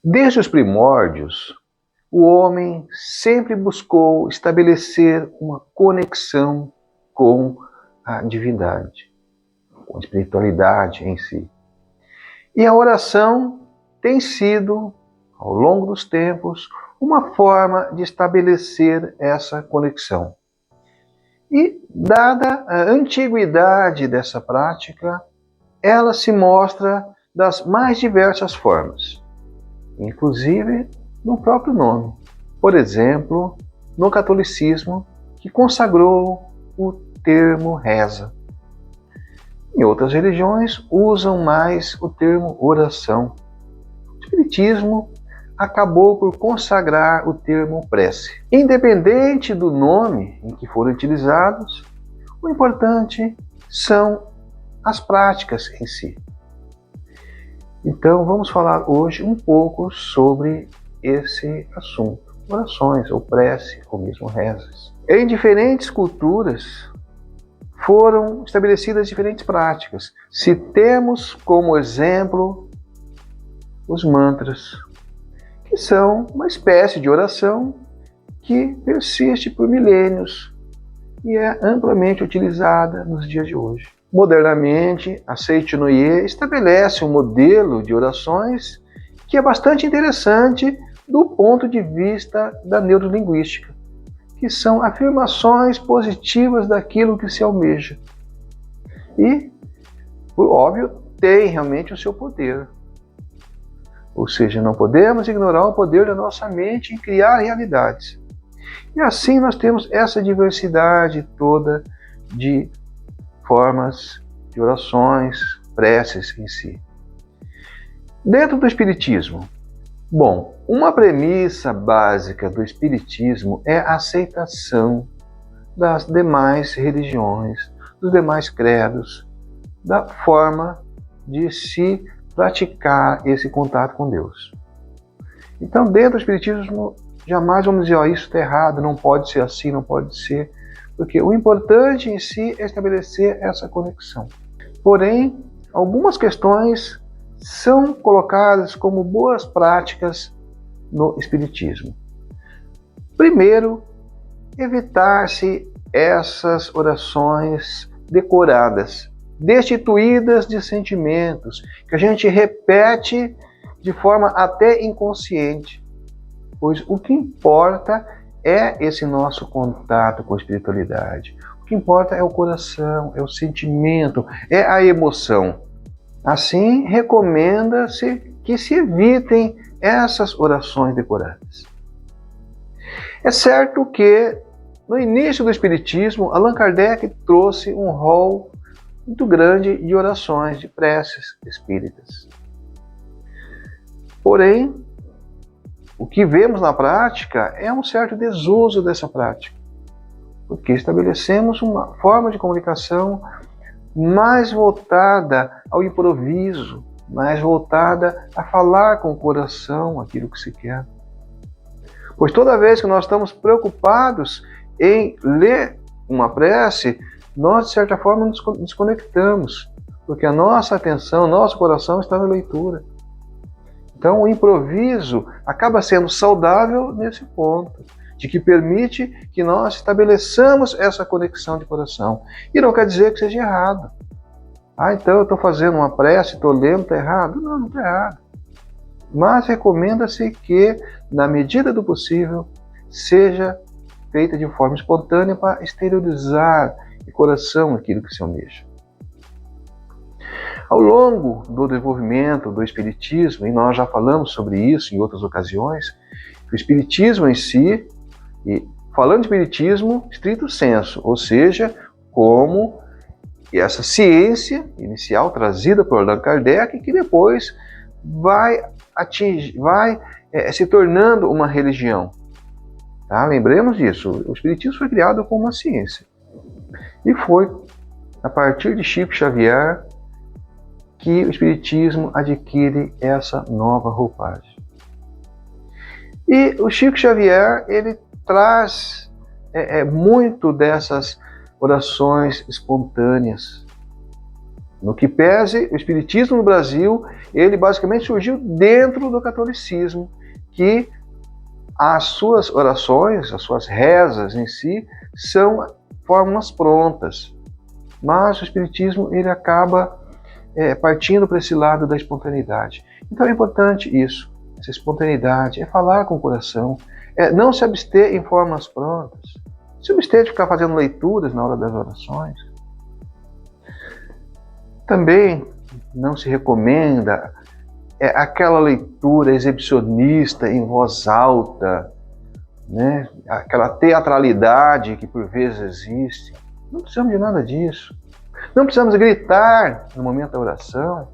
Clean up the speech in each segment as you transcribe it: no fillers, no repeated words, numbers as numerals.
Desde os primórdios, o homem sempre buscou estabelecer uma conexão com a divindade, com a espiritualidade em si. E a oração tem sido, ao longo dos tempos, uma forma de estabelecer essa conexão. E, dada a antiguidade dessa prática, ela se mostra das mais diversas formas, inclusive no próprio nome. Por exemplo, no catolicismo, que consagrou o termo reza. Em outras religiões, usam mais o termo oração. O Espiritismo acabou por consagrar o termo prece. Independente do nome em que forem utilizados, o importante são as práticas em si. Então, vamos falar hoje um pouco sobre esse assunto. Orações, ou prece, ou mesmo rezas. Em diferentes culturas foram estabelecidas diferentes práticas. Se temos como exemplo os mantras, que são uma espécie de oração que persiste por milênios e é amplamente utilizada nos dias de hoje. Modernamente, a Seitinoye estabelece um modelo de orações que é bastante interessante do ponto de vista da neurolinguística, que são afirmações positivas daquilo que se almeja. E, por óbvio, tem realmente o seu poder. Ou seja, não podemos ignorar o poder da nossa mente em criar realidades. E assim nós temos essa diversidade toda de formas de orações, preces em si. Dentro do Espiritismo, uma premissa básica do Espiritismo é a aceitação das demais religiões, dos demais credos, da forma de se praticar esse contato com Deus. Então, dentro do Espiritismo, jamais vamos dizer, isso está errado, não pode ser assim, não pode ser, porque o importante em si é estabelecer essa conexão. Porém, algumas questões são colocadas como boas práticas no Espiritismo. Primeiro, evitar-se essas orações decoradas, destituídas de sentimentos, que a gente repete de forma até inconsciente, pois o que importa é esse nosso contato com a espiritualidade. O que importa é o coração, é o sentimento, é a emoção. Assim, recomenda-se que se evitem essas orações decoradas. É certo que, no início do Espiritismo, Allan Kardec trouxe um rol muito grande de orações, de preces espíritas. Porém, o que vemos na prática é um certo desuso dessa prática, porque estabelecemos uma forma de comunicação mais voltada ao improviso, mais voltada a falar com o coração aquilo que se quer. Pois toda vez que nós estamos preocupados em ler uma prece, nós, de certa forma, nos desconectamos, porque a nossa atenção, nosso coração está na leitura. Então, o improviso acaba sendo saudável nesse ponto, de que permite que nós estabeleçamos essa conexão de coração. E não quer dizer que seja errado. Então eu estou fazendo uma prece, estou lendo, está errado? Não, não está errado. Mas recomenda-se que, na medida do possível, seja feita de forma espontânea para exteriorizar de coração aquilo que se almeja. Ao longo do desenvolvimento do Espiritismo, e nós já falamos sobre isso em outras ocasiões, o Espiritismo em si, e falando de Espiritismo estrito sensu, ou seja, como essa ciência inicial trazida por Allan Kardec, que depois vai se tornando uma religião. Tá? Lembremos disso, o Espiritismo foi criado como uma ciência. E foi a partir de Chico Xavier que o Espiritismo adquire essa nova roupagem. E o Chico Xavier, ele traz muito dessas orações espontâneas. No que pese, o Espiritismo no Brasil, ele basicamente surgiu dentro do catolicismo, que as suas orações, as suas rezas em si, são fórmulas prontas. Mas o Espiritismo, ele acaba partindo para esse lado da espontaneidade. Então é importante isso, essa espontaneidade, é falar com o coração, é não se abster em fórmulas prontas, se abster de ficar fazendo leituras na hora das orações. Também não se recomenda aquela leitura exibicionista em voz alta, né? Aquela teatralidade que por vezes existe. Não precisamos de nada disso. Não precisamos gritar no momento da oração.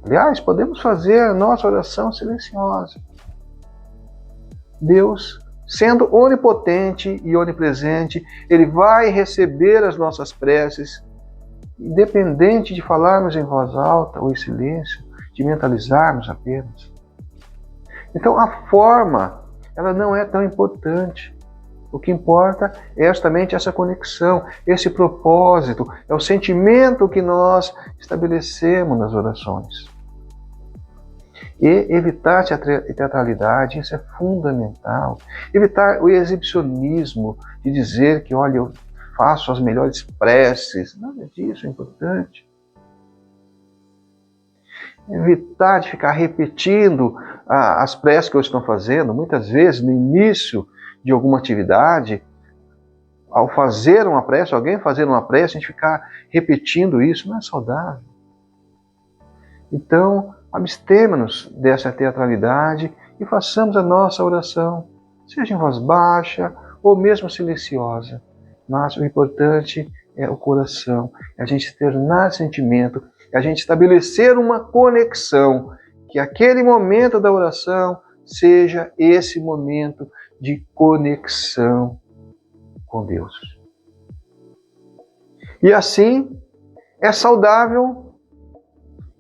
Aliás, podemos fazer a nossa oração silenciosa. Deus, sendo onipotente e onipresente, Ele vai receber as nossas preces, independente de falarmos em voz alta ou em silêncio, de mentalizarmos apenas. Então a forma, ela não é tão importante. O que importa é justamente essa conexão, esse propósito, é o sentimento que nós estabelecemos nas orações. E evitar a teatralidade, isso é fundamental. Evitar o exibicionismo de dizer que, olha, eu faço as melhores preces. Nada disso é importante. Evitar de ficar repetindo as preces que eu estou fazendo. Muitas vezes, no início de alguma atividade, ao fazer uma prece, alguém fazer uma prece, a gente ficar repetindo isso, não é saudável. Então, abstemos-nos dessa teatralidade e façamos a nossa oração, seja em voz baixa ou mesmo silenciosa. Mas o importante é o coração, é a gente externar sentimento, é a gente estabelecer uma conexão, que aquele momento da oração seja esse momento de conexão com Deus. E assim, é saudável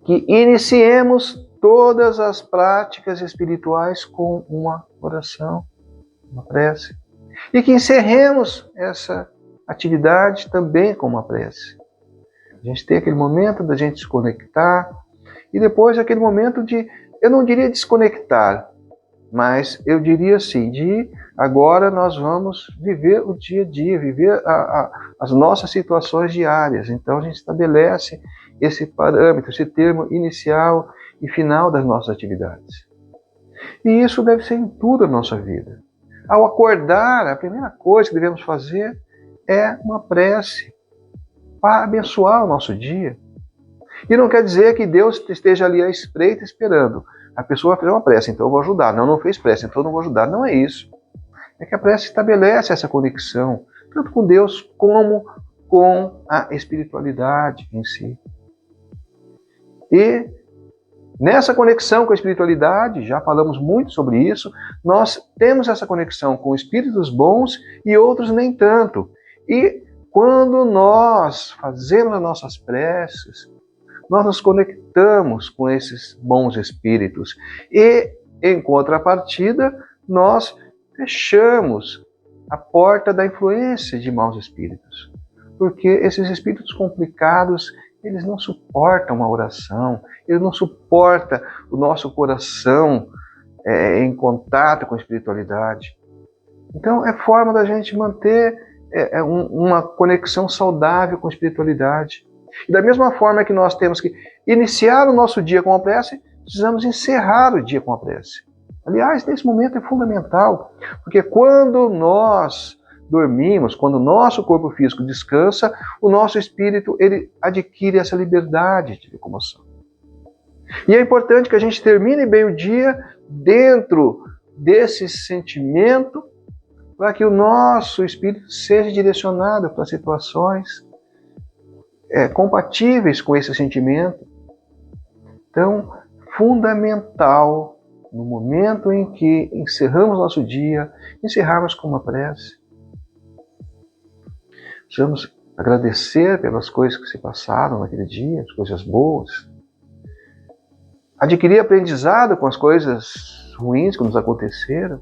que iniciemos todas as práticas espirituais com uma oração, uma prece. E que encerremos essa atividade também com uma prece. A gente tem aquele momento da gente se conectar e depois aquele momento de, eu não diria desconectar, mas eu diria assim, de agora nós vamos viver o dia a dia, viver as nossas situações diárias. Então a gente estabelece esse parâmetro, esse termo inicial e final das nossas atividades. E isso deve ser em tudo a nossa vida. Ao acordar, a primeira coisa que devemos fazer é uma prece para abençoar o nosso dia. E não quer dizer que Deus esteja ali à espreita esperando. A pessoa vai fazer uma prece, então eu vou ajudar. Não fez prece, então eu não vou ajudar. Não é isso. É que a prece estabelece essa conexão, tanto com Deus como com a espiritualidade em si. E nessa conexão com a espiritualidade, já falamos muito sobre isso, nós temos essa conexão com espíritos bons e outros nem tanto. E quando nós fazemos as nossas preces, nós nos conectamos com esses bons espíritos. E, em contrapartida, nós fechamos a porta da influência de maus espíritos. Porque esses espíritos complicados, eles não suportam uma oração, eles não suportam o nosso coração em contato com a espiritualidade. Então, é forma da gente manter uma conexão saudável com a espiritualidade. E da mesma forma que nós temos que iniciar o nosso dia com a prece, precisamos encerrar o dia com a prece. Aliás, nesse momento é fundamental, porque quando nós dormimos, quando o nosso corpo físico descansa, o nosso espírito ele adquire essa liberdade de locomoção. E é importante que a gente termine bem o dia dentro desse sentimento, para que o nosso espírito seja direcionado para situações compatíveis com esse sentimento. Então, fundamental, no momento em que encerramos nosso dia, encerrarmos com uma prece. Precisamos agradecer pelas coisas que se passaram naquele dia, as coisas boas. Adquirir aprendizado com as coisas ruins que nos aconteceram.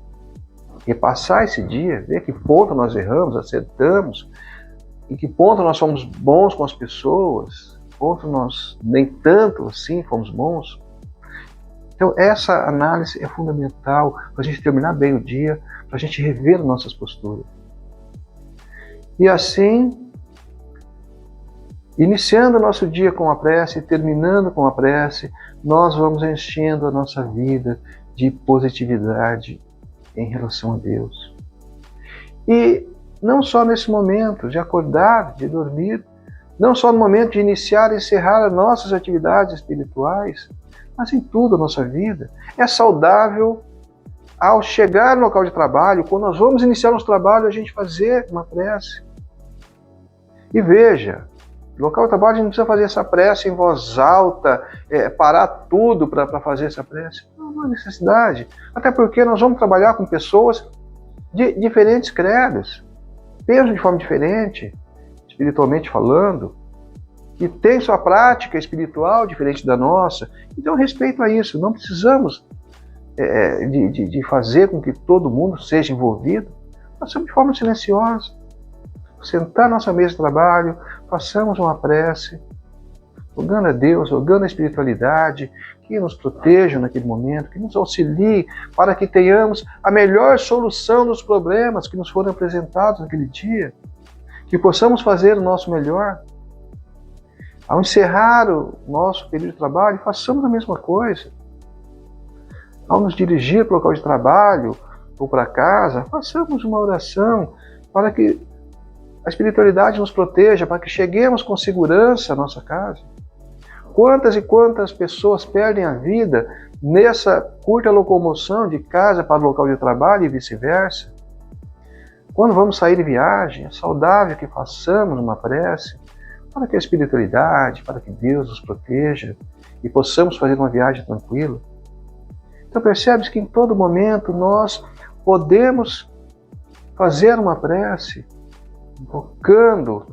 Repassar esse dia, ver que ponto nós erramos, acertamos, em que ponto nós somos bons com as pessoas, encontro nós nem tanto assim fomos bons. Então essa análise é fundamental para a gente terminar bem o dia, para a gente rever nossas posturas. E assim, iniciando o nosso dia com a prece, terminando com a prece, nós vamos enchendo a nossa vida de positividade em relação a Deus. E não só nesse momento de acordar, de dormir, não só no momento de iniciar e encerrar as nossas atividades espirituais, mas em tudo a nossa vida. É saudável, ao chegar no local de trabalho, quando nós vamos iniciar nosso trabalho, a gente fazer uma prece. E veja, no local de trabalho a gente não precisa fazer essa prece em voz alta, parar tudo para fazer essa prece. Não há necessidade. Até porque nós vamos trabalhar com pessoas de diferentes credos, pensam de forma diferente, espiritualmente falando, que tem sua prática espiritual diferente da nossa. Então, respeito a isso. Não precisamos de fazer com que todo mundo seja envolvido. Façamos de forma silenciosa. Sentar na nossa mesa de trabalho, façamos uma prece, rogando a Deus, rogando a espiritualidade, que nos proteja naquele momento, que nos auxilie para que tenhamos a melhor solução dos problemas que nos foram apresentados naquele dia, que possamos fazer o nosso melhor. Ao encerrar o nosso período de trabalho, façamos a mesma coisa. Ao nos dirigir para o local de trabalho ou para casa, façamos uma oração para que a espiritualidade nos proteja, para que cheguemos com segurança à nossa casa. Quantas e quantas pessoas perdem a vida nessa curta locomoção de casa para o local de trabalho e vice-versa? Quando vamos sair de viagem, é saudável que façamos uma prece para que a espiritualidade, para que Deus nos proteja e possamos fazer uma viagem tranquila. Então percebes que em todo momento nós podemos fazer uma prece, invocando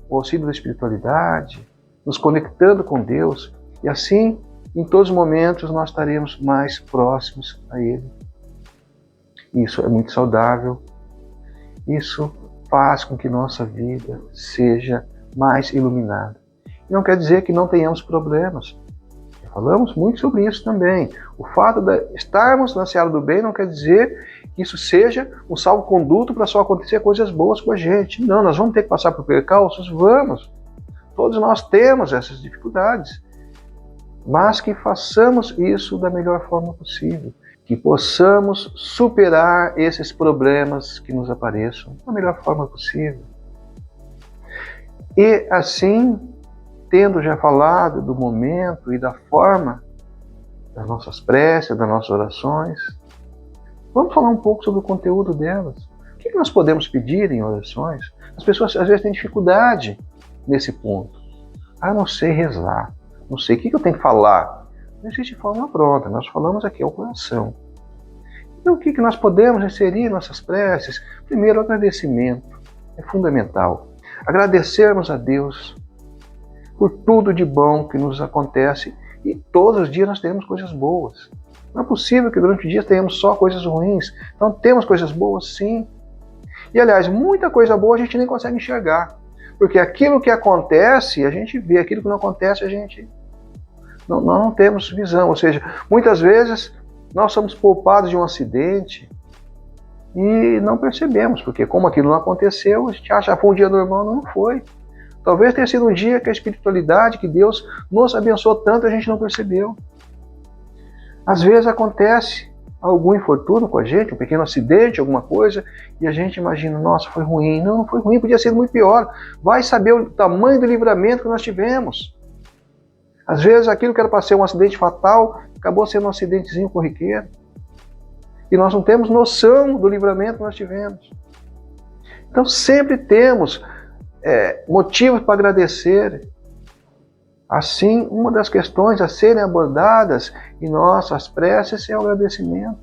o auxílio da espiritualidade, nos conectando com Deus, e assim, em todos os momentos, nós estaremos mais próximos a Ele. Isso é muito saudável, isso faz com que nossa vida seja mais iluminada. E não quer dizer que não tenhamos problemas. Falamos muito sobre isso também. O fato de estarmos na seara do bem não quer dizer que isso seja um salvo-conduto para só acontecer coisas boas com a gente. Não, nós vamos ter que passar por percalços? Vamos. Todos nós temos essas dificuldades. Mas que façamos isso da melhor forma possível. Que possamos superar esses problemas que nos apareçam da melhor forma possível. E assim, tendo já falado do momento e da forma das nossas preces, das nossas orações, vamos falar um pouco sobre o conteúdo delas. O que nós podemos pedir em orações? As pessoas às vezes têm dificuldade nesse ponto. Não sei rezar, não sei o que eu tenho que falar. Não existe forma pronta, nós falamos aqui ao coração. Então o que nós podemos inserir em nossas preces? Primeiro, o agradecimento. É fundamental. Agradecermos a Deus por tudo de bom que nos acontece, e todos os dias nós temos coisas boas. Não é possível que durante o dia tenhamos só coisas ruins. Então temos coisas boas, sim. E aliás, muita coisa boa a gente nem consegue enxergar, porque aquilo que acontece a gente vê, aquilo que não acontece a gente não temos visão. Ou seja, muitas vezes nós somos poupados de um acidente e não percebemos, porque como aquilo não aconteceu, a gente acha que foi um dia normal. Não foi. Talvez tenha sido um dia que a espiritualidade, que Deus nos abençoou tanto, a gente não percebeu. Às vezes acontece algum infortúnio com a gente, um pequeno acidente, alguma coisa, e a gente imagina, nossa, foi ruim. Não, não foi ruim, podia ser muito pior. Vai saber o tamanho do livramento que nós tivemos. Às vezes aquilo que era para ser um acidente fatal, acabou sendo um acidentezinho corriqueiro. E nós não temos noção do livramento que nós tivemos. Então sempre temos motivos para agradecer. Assim, uma das questões a serem abordadas em nossas preces é o agradecimento.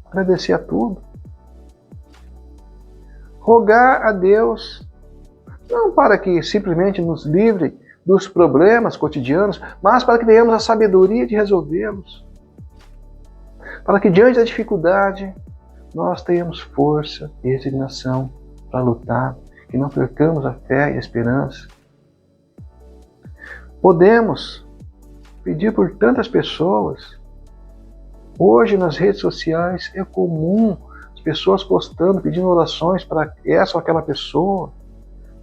Agradecer a tudo. Rogar a Deus, não para que simplesmente nos livre dos problemas cotidianos, mas para que tenhamos a sabedoria de resolvê-los. Para que diante da dificuldade nós tenhamos força e resignação para lutar, que não percamos a fé e a esperança. Podemos pedir por tantas pessoas. Hoje nas redes sociais é comum as pessoas postando, pedindo orações para essa ou aquela pessoa.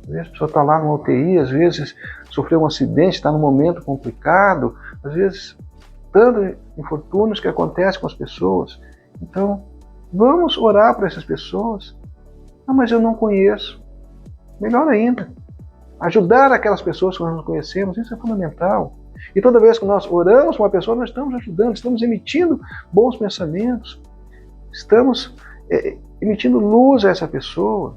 Às vezes a pessoa está lá no UTI, às vezes sofreu um acidente, está num momento complicado, às vezes tantos infortúnios que acontecem com as pessoas. Então, vamos orar por essas pessoas. Ah, mas eu não conheço. Melhor ainda, ajudar aquelas pessoas que nós não conhecemos, isso é fundamental. E toda vez que nós oramos por uma pessoa, nós estamos ajudando, estamos emitindo bons pensamentos, estamos emitindo luz a essa pessoa.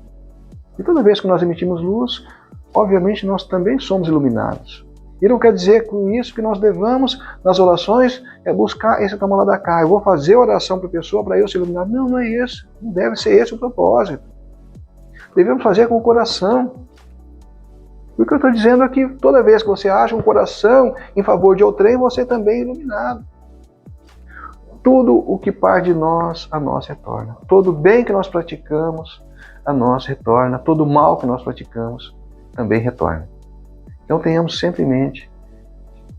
E toda vez que nós emitimos luz, obviamente nós também somos iluminados. E não quer dizer com isso que nós devamos, nas orações, buscar esse toma lá da cá. Eu vou fazer oração para a pessoa para eu ser iluminado. Não, não é isso. Não deve ser esse o propósito. Devemos fazer com o coração. O que eu estou dizendo é que toda vez que você acha um coração em favor de outrem, você também é iluminado. Tudo o que parte de nós, a nós retorna. Todo bem que nós praticamos, a nós retorna. Todo mal que nós praticamos, também retorna. Então tenhamos sempre em mente,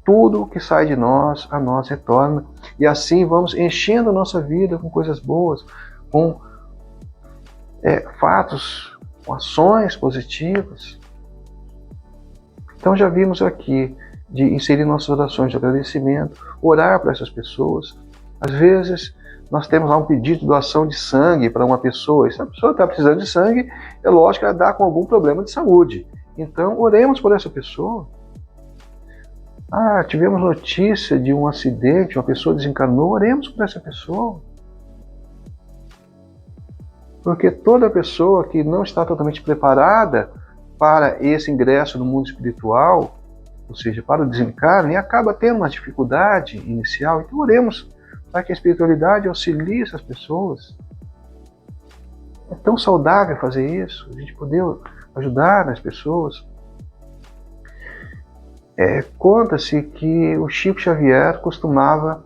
tudo que sai de nós, a nós retorna. E assim vamos enchendo a nossa vida com coisas boas, com fatos, com ações positivas. Então já vimos aqui de inserir nossas orações de agradecimento, orar para essas pessoas. Às vezes nós temos lá um pedido de doação de sangue para uma pessoa, e se a pessoa está precisando de sangue, é lógico que ela está com algum problema de saúde. Então oremos por essa pessoa. Ah, tivemos notícia de um acidente, uma pessoa desencarnou, oremos por essa pessoa. Porque toda pessoa que não está totalmente preparada para esse ingresso no mundo espiritual, ou seja, para o desencarne, acaba tendo uma dificuldade inicial. Então oremos para que a espiritualidade auxilie essas pessoas. É tão saudável fazer isso, a gente poder ajudar as pessoas. Conta-se que o Chico Xavier costumava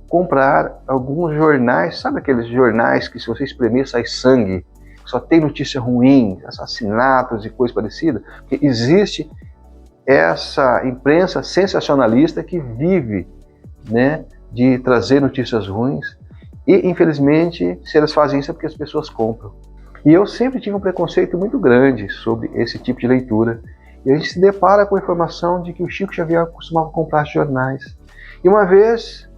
comprar alguns jornais, sabe aqueles jornais que se você espremer sai sangue, só tem notícia ruim, assassinatos e coisa parecida? Porque existe essa imprensa sensacionalista que vive, né, de trazer notícias ruins, e infelizmente se elas fazem isso é porque as pessoas compram. E eu sempre tive um preconceito muito grande sobre esse tipo de leitura. E a gente se depara com a informação de que o Chico Xavier costumava comprar jornais. E uma vez,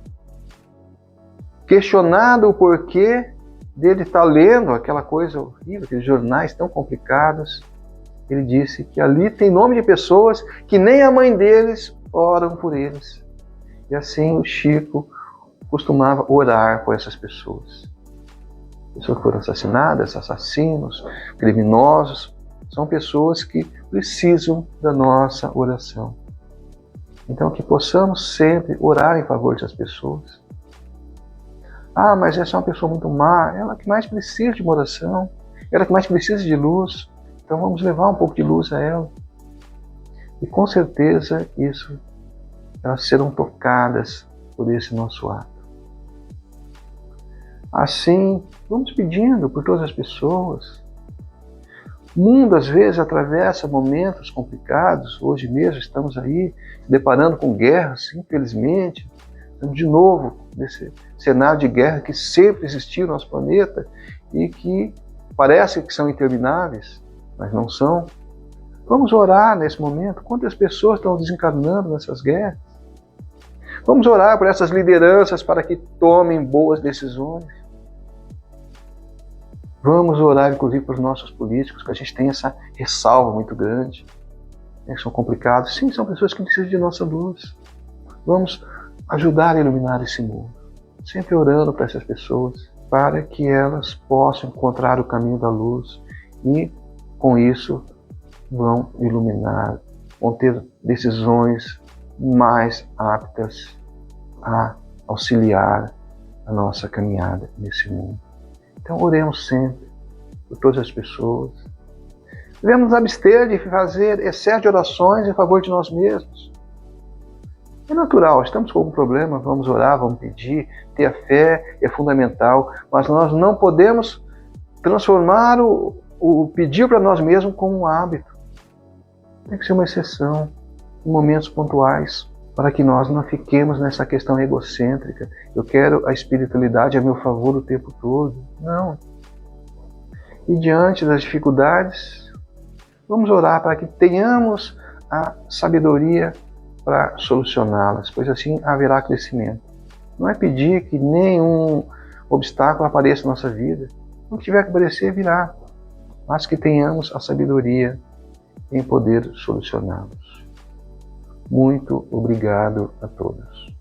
questionado o porquê dele estar lendo aquela coisa horrível, aqueles jornais tão complicados, ele disse que ali tem nome de pessoas que nem a mãe deles oram por eles. E assim o Chico costumava orar por essas pessoas. Pessoas que foram assassinadas, assassinos, criminosos, são pessoas que precisam da nossa oração. Então que possamos sempre orar em favor dessas pessoas. Ah, mas essa é uma pessoa muito má, ela que mais precisa de uma oração, ela que mais precisa de luz, então vamos levar um pouco de luz a ela. E com certeza elas serão tocadas por esse nosso ato. Assim, vamos pedindo por todas as pessoas. O mundo às vezes atravessa momentos complicados, hoje mesmo estamos aí se deparando com guerras, infelizmente. Estamos de novo nesse cenário de guerra que sempre existiu no nosso planeta e que parece que são intermináveis, mas não são. Vamos orar nesse momento. Quantas pessoas estão desencarnando nessas guerras? Vamos orar por essas lideranças para que tomem boas decisões. Vamos orar, inclusive, para os nossos políticos, que a gente tem essa ressalva muito grande, que são complicados. Sim, são pessoas que precisam de nossa luz. Vamos ajudar a iluminar esse mundo, sempre orando para essas pessoas, para que elas possam encontrar o caminho da luz e, com isso, vão iluminar, vão ter decisões mais aptas a auxiliar a nossa caminhada nesse mundo. Então oremos sempre por todas as pessoas. Devemos nos abster de fazer excesso de orações em favor de nós mesmos. É natural, estamos com algum problema, vamos orar, vamos pedir, ter a fé é fundamental, mas nós não podemos transformar o pedir para nós mesmos como um hábito. Tem que ser uma exceção. em momentos pontuais, para que nós não fiquemos nessa questão egocêntrica. Eu quero a espiritualidade a meu favor o tempo todo. Não. E diante das dificuldades, vamos orar para que tenhamos a sabedoria para solucioná-las, pois assim haverá crescimento. Não é pedir que nenhum obstáculo apareça na nossa vida. O que tiver que aparecer, virá. Mas que tenhamos a sabedoria em poder solucioná-los. Muito obrigado a todos.